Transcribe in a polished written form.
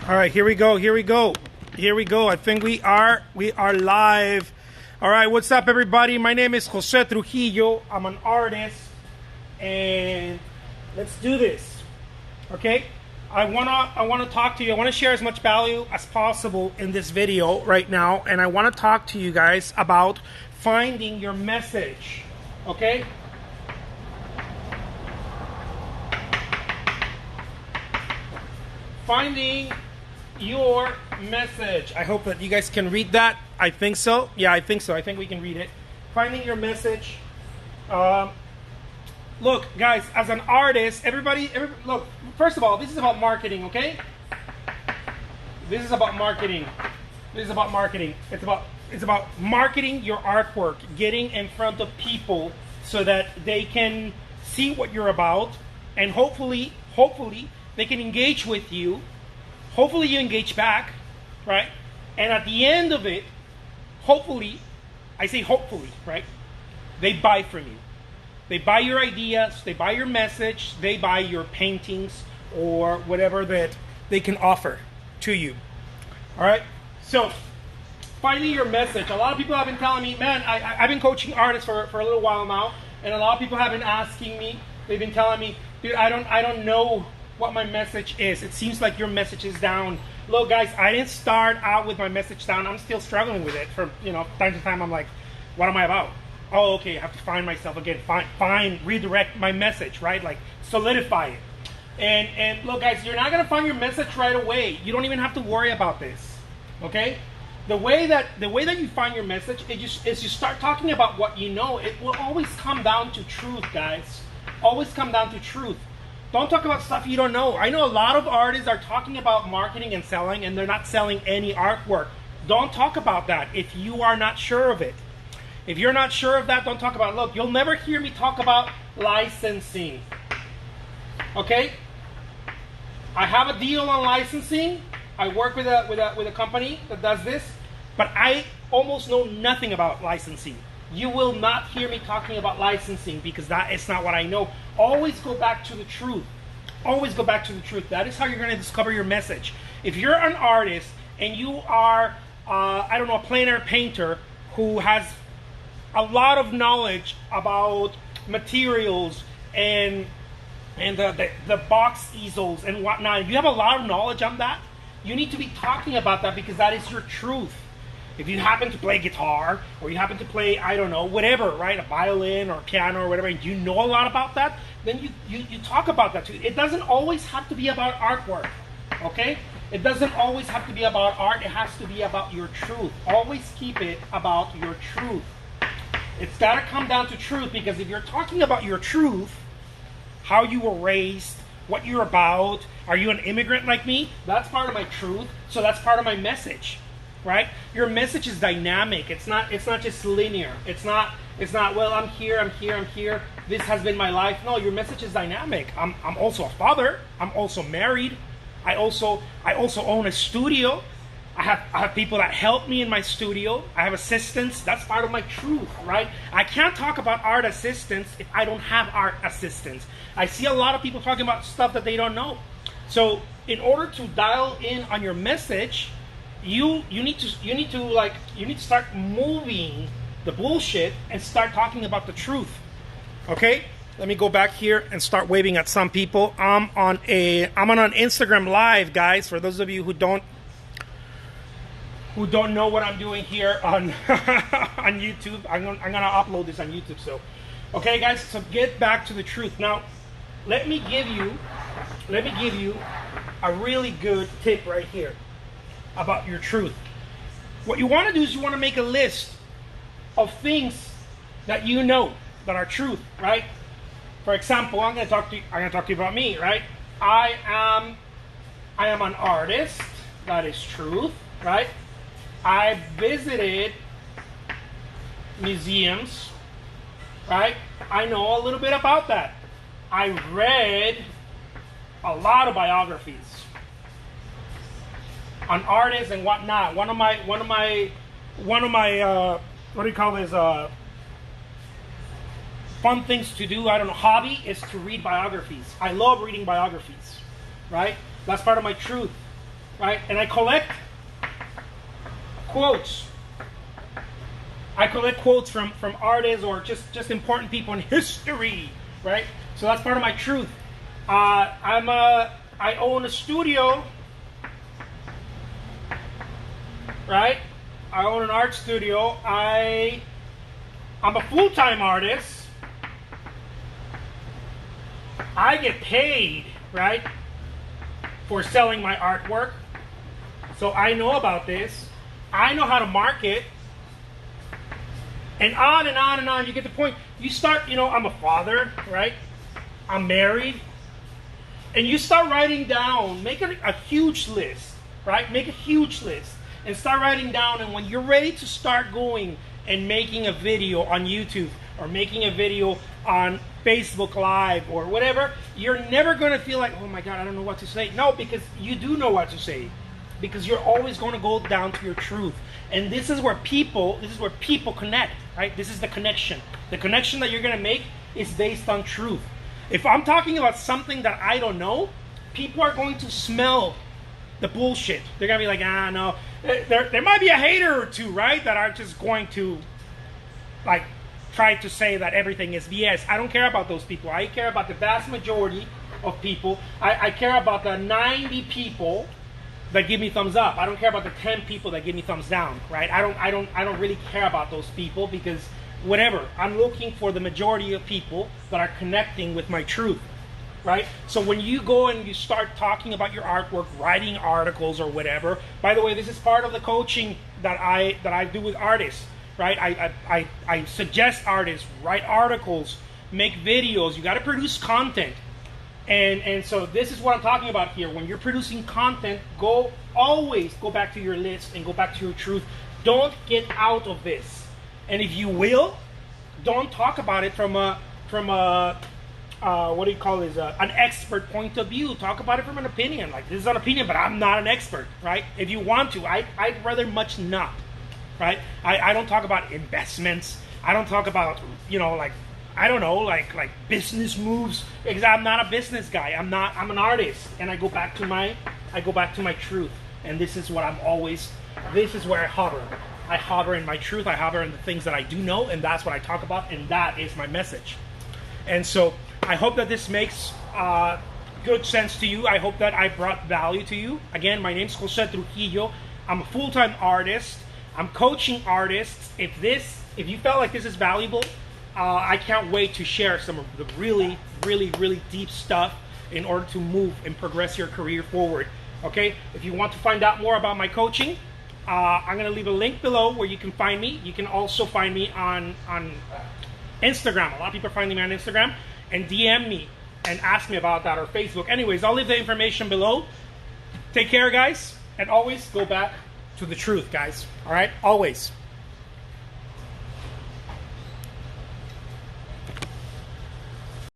All right, here we go. Here we go. Here we go. I think we are live. All right, what's up, everybody? My name is Jose Trujillo. I'm an artist, and let's do this. Okay? I wanna talk to you. I wanna share as much value as possible in this video right now, and I wanna talk to you guys about finding your message. Okay? Finding your message. I hope that you guys can read that. I think so. Yeah, I think so. I think we can read it. Finding your message. Look, guys, as an artist, everybody, look, first of all, this is about marketing, okay? This is about marketing. This is about marketing. It's about marketing your artwork, getting in front of people so that they can see what you're about, and hopefully they can engage with you. Hopefully you engage back, right? And at the end of it, hopefully, I say hopefully, right? They buy from you. They buy your ideas, they buy your message, they buy your paintings or whatever that they can offer to you. All right? So, finding your message. A lot of people have been telling me, man, I've been coaching artists for a little while now, and a lot of people have been asking me, they've been telling me, dude, I don't know what my message is. It seems like your message is down. Look, guys, I didn't start out with my message down. I'm still struggling with it. From time to time, I'm like, what am I about? Oh, okay, I have to find myself again. Find, redirect my message, right? Like solidify it. And look, guys, you're not gonna find your message right away. You don't even have to worry about this. Okay? The way that you find your message is you start talking about what you know. It will always come down to truth, guys. Always come down to truth. Don't talk about stuff you don't know. I know a lot of artists are talking about marketing and selling, and they're not selling any artwork. Don't talk about that if you are not sure of it. If you're not sure of that, don't talk about it. Look, you'll never hear me talk about licensing. Okay? I have a deal on licensing. I work with a company that does this, but I almost know nothing about licensing. You will not hear me talking about licensing because that is not what I know. Always go back to the truth. Always go back to the truth. That is how you're going to discover your message. If you're an artist and you are, a plein air painter who has a lot of knowledge about materials and the box easels and whatnot, if you have a lot of knowledge on that, you need to be talking about that because that is your truth. If you happen to play guitar, or you happen to play, whatever, right? A violin or a piano or whatever, and you know a lot about that, then you talk about that too. It doesn't always have to be about artwork, okay? It doesn't always have to be about art. It has to be about your truth. Always keep it about your truth. It's got to come down to truth, because if you're talking about your truth, how you were raised, what you're about, are you an immigrant like me? That's part of my truth, so that's part of my message. Right? Your message is dynamic. It's not just linear. It's not, well, I'm here. This has been my life. No, your message is dynamic. I'm also a father. I'm also married. I also own a studio. I have people that help me in my studio. I have assistants. That's part of my truth, right? I can't talk about art assistants if I don't have art assistants. I see a lot of people talking about stuff that they don't know. So in order to dial in on your message, you need to start moving the bullshit and start talking about the truth. Okay? Let me go back here and start waving at some people. I'm on an Instagram Live, guys. For those of you who don't know what I'm doing here on on YouTube, I'm gonna upload this on YouTube. So, okay, guys. So get back to the truth now. Let me give you a really good tip right here about your truth. What you want to do is you want to make a list of things that you know that are truth, right? For example, I'm going to talk to you about me, right? I am an artist. That is truth, right? I visited museums, right? I know a little bit about that. I read a lot of biographies on artists and whatnot. One of my what do you call this? Fun things to do. Hobby is to read biographies. I love reading biographies, right? That's part of my truth. right? And I collect quotes. I collect quotes from artists or just important people in history, right? So that's part of my truth. I own a studio, right? I own an art studio. I'm a full-time artist. I get paid, right, for selling my artwork. So I know about this. I know how to market. And on and on and on. You get the point. You start, I'm a father, right? I'm married. And you start writing down, make a huge list, right? Make a huge list and start writing down. And when you're ready to start going and making a video on YouTube or making a video on Facebook Live or whatever, you're never going to feel like, oh my God, I don't know what to say. No, because you do know what to say. Because you're always going to go down to your truth. And this is where people connect, right? This is the connection. The connection that you're going to make is based on truth. If I'm talking about something that I don't know, people are going to smell the bullshit. They're going to be like, no. There might be a hater or two, right? That are just going to, like, try to say that everything is BS. I don't care about those people. I care about the vast majority of people. I care about the 90 people that give me thumbs up. I don't care about the 10 people that give me thumbs down, right? I don't really care about those people because whatever. I'm looking for the majority of people that are connecting with my truth, right? So when you go and you start talking about your artwork, writing articles or whatever, by the way, this is part of the coaching that I do with artists, right? I suggest artists write articles, make videos. You got to produce content. And so this is what I'm talking about here. When you're producing content, always go back to your list and go back to your truth. Don't get out of this. And if you will, don't talk about it from a what do you call it? An expert point of view. Talk about it from an opinion. Like, this is an opinion, but I'm not an expert, right? If you want to, I'd rather much not, right? I don't talk about investments. I don't talk about, I don't know, like business moves, because I'm not a business guy. I'm an artist, and I go back to my truth. And this is what this is where I hover. I hover in my truth. I hover in the things that I do know, and that's what I talk about, and that is my message. And so I hope that this makes good sense to you. I hope that I brought value to you. Again, my name's Jose Trujillo. I'm a full-time artist. I'm coaching artists. If you felt like this is valuable, I can't wait to share some of the really, really, really deep stuff in order to move and progress your career forward. Okay? If you want to find out more about my coaching, I'm going to leave a link below where you can find me. You can also find me on Instagram. A lot of people are finding me on Instagram. And DM me and ask me about that, or Facebook. Anyways, I'll leave the information below. Take care, guys. And always go back to the truth, guys. All right? Always.